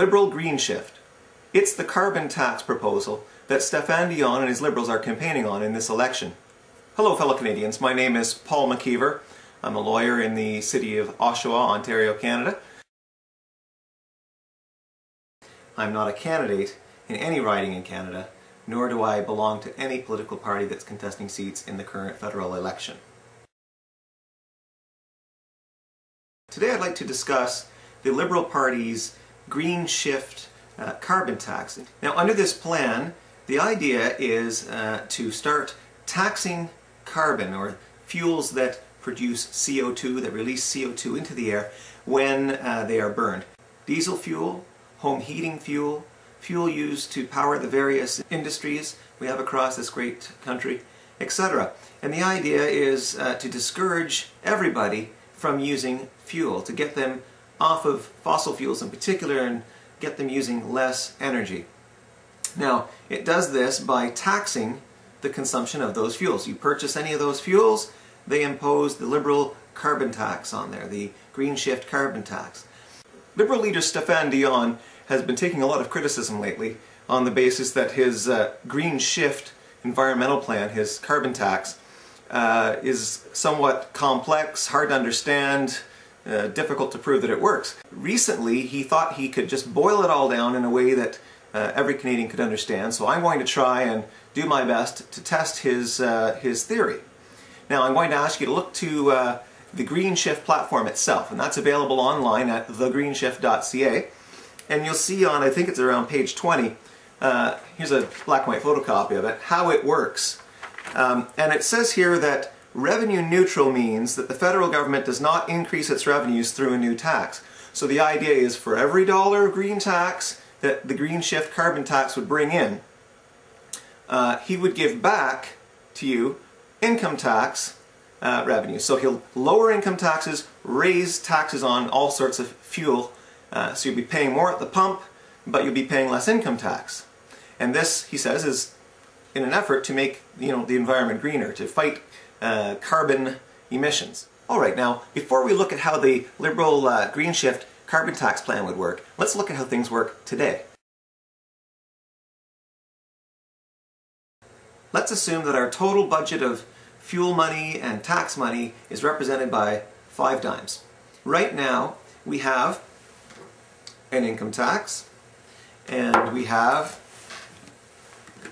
Liberal green shift. It's the carbon tax proposal that Stéphane Dion and his Liberals are campaigning on in this election. Hello fellow Canadians, my name is Paul McKeever. I'm a lawyer in the city of Oshawa, Ontario, Canada. I'm not a candidate in any riding in Canada, nor do I belong to any political party that's contesting seats in the current federal election. Today I'd like to discuss the Liberal Party's green shift carbon tax. Now under this plan, the idea is to start taxing carbon, or fuels that produce CO2, that release CO2 into the air when they are burned. Diesel fuel, home heating fuel, fuel used to power the various industries we have across this great country, etc. And the idea is to discourage everybody from using fuel, to get them off of fossil fuels in particular and get them using less energy. Now, it does this by taxing the consumption of those fuels. You purchase any of those fuels, they impose the Liberal carbon tax on there, the green shift carbon tax. Liberal leader Stéphane Dion has been taking a lot of criticism lately on the basis that his green shift environmental plan, his carbon tax, is somewhat complex, hard to understand, difficult to prove that it works. Recently he thought he could just boil it all down in a way that every Canadian could understand, so I'm going to try and do my best to test his theory. Now I'm going to ask you to look to the Green Shift platform itself, and that's available online at thegreenshift.ca, and you'll see on, I think it's around page 20, here's a black and white photocopy of it, how it works. And it says here that revenue neutral means that the federal government does not increase its revenues through a new tax. So the idea is for every dollar of green tax that the green shift carbon tax would bring in, he would give back to you income tax revenue. So he'll lower income taxes, raise taxes on all sorts of fuel, so you'll be paying more at the pump, but you'll be paying less income tax. And this, he says, is in an effort to make the environment greener, to fight carbon emissions. Alright, now before we look at how the Liberal green shift carbon tax plan would work, let's look at how things work today. Let's assume that our total budget of fuel money and tax money is represented by 5 dimes. Right now we have an income tax, and we have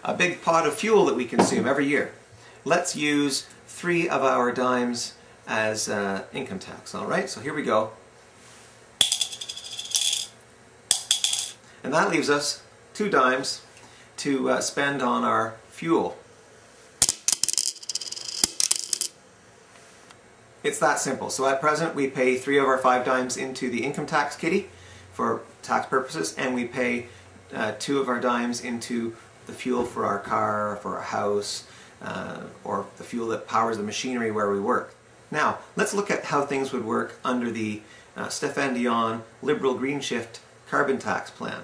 a big pot of fuel that we consume every year. Let's use 3 of our dimes as income tax. Alright, so here we go. And that leaves us 2 dimes to spend on our fuel. It's that simple. So at present we pay 3 of our 5 dimes into the income tax kitty for tax purposes, and we pay 2 of our dimes into the fuel for our car, for our house, or the fuel that powers the machinery where we work. Now, let's look at how things would work under the Stéphane Dion Liberal Green Shift carbon tax plan.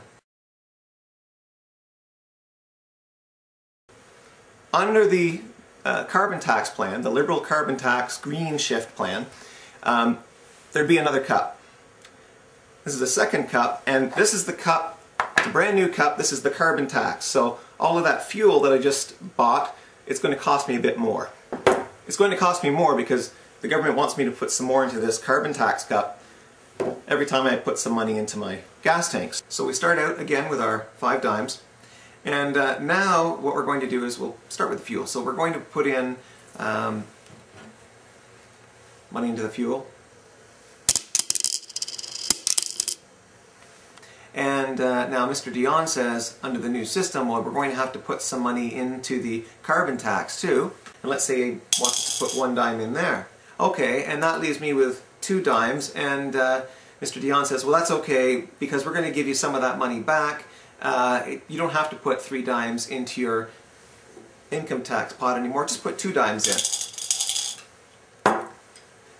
Under the carbon tax plan, the Liberal carbon tax green shift plan, there'd be another cup. This is the second cup, and this is the cup, it's a brand new cup, this is the carbon tax. So all of that fuel that I just bought, it's going to cost me a bit more. It's going to cost me more because the government wants me to put some more into this carbon tax cup every time I put some money into my gas tanks. So we start out again with our 5 dimes, and now what we're going to do is we'll start with the fuel. So we're going to put in money into the fuel. And now Mr. Dion says under the new system, well, we're going to have to put some money into the carbon tax too. And let's say he wants to put 1 dime in there. Okay, and that leaves me with 2 dimes, and Mr. Dion says, well, that's okay because we're going to give you some of that money back. You don't have to put 3 dimes into your income tax pot anymore, just put 2 dimes in.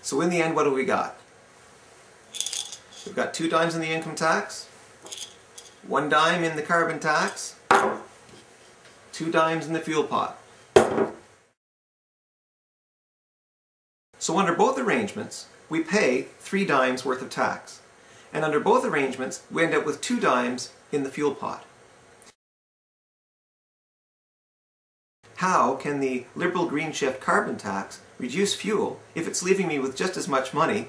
So in the end, what do we got? We've got 2 dimes in the income tax, 1 dime in the carbon tax, 2 dimes in the fuel pot. So under both arrangements, we pay 3 dimes worth of tax. And under both arrangements, we end up with 2 dimes in the fuel pot. How can the Liberal Green Shift carbon tax reduce fuel if it's leaving me with just as much money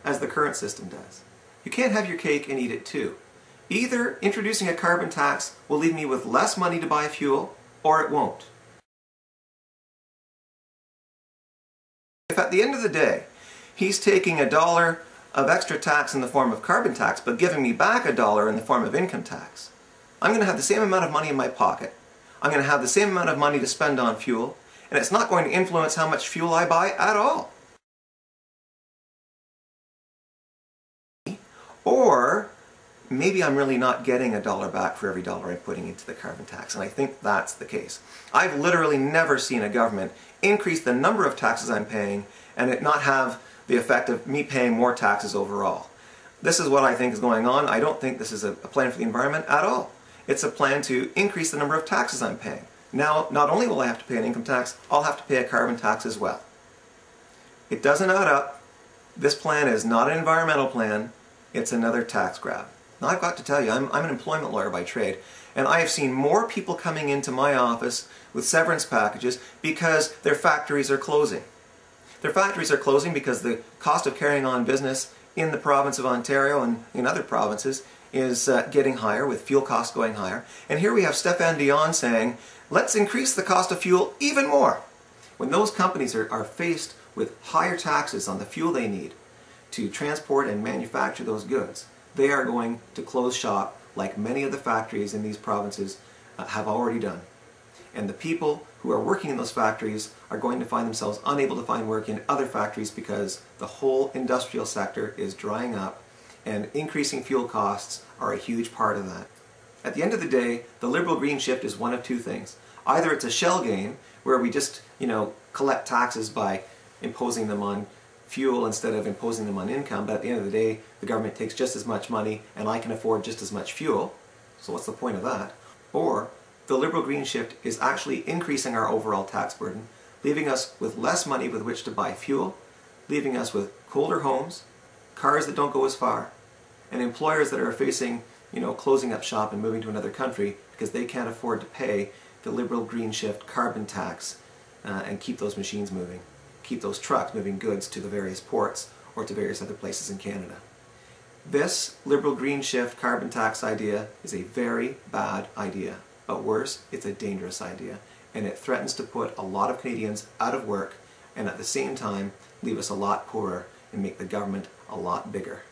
as the current system does? You can't have your cake and eat it too. Either introducing a carbon tax will leave me with less money to buy fuel, or it won't. If at the end of the day, he's taking $1 of extra tax in the form of carbon tax, but giving me back $1 in the form of income tax, I'm going to have the same amount of money in my pocket. I'm going to have the same amount of money to spend on fuel, and it's not going to influence how much fuel I buy at all. Or maybe I'm really not getting $1 back for every dollar I'm putting into the carbon tax, and I think that's the case. I've literally never seen a government increase the number of taxes I'm paying and it not have the effect of me paying more taxes overall. This is what I think is going on. I don't think this is a plan for the environment at all. It's a plan to increase the number of taxes I'm paying. Now, not only will I have to pay an income tax, I'll have to pay a carbon tax as well. It doesn't add up. This plan is not an environmental plan. It's another tax grab. Now, I've got to tell you, I'm an employment lawyer by trade, and I have seen more people coming into my office with severance packages because their factories are closing. Their factories are closing because the cost of carrying on business in the province of Ontario and in other provinces is getting higher, with fuel costs going higher. And here we have Stéphane Dion saying, let's increase the cost of fuel even more. When those companies are faced with higher taxes on the fuel they need to transport and manufacture those goods, they are going to close shop like many of the factories in these provinces have already done. And the people who are working in those factories are going to find themselves unable to find work in other factories because the whole industrial sector is drying up, and increasing fuel costs are a huge part of that. At the end of the day, the Liberal Green Shift is one of 2 things. Either it's a shell game where we just, collect taxes by imposing them on fuel instead of imposing them on income, but at the end of the day, the government takes just as much money and I can afford just as much fuel. So what's the point of that? Or the Liberal Green Shift is actually increasing our overall tax burden, leaving us with less money with which to buy fuel, leaving us with colder homes, cars that don't go as far, and employers that are facing, closing up shop and moving to another country because they can't afford to pay the Liberal Green Shift carbon tax and keep those machines moving, keep those trucks moving goods to the various ports or to various other places in Canada. This Liberal Green Shift carbon tax idea is a very bad idea, but worse, it's a dangerous idea, and it threatens to put a lot of Canadians out of work and at the same time leave us a lot poorer and make the government a lot bigger.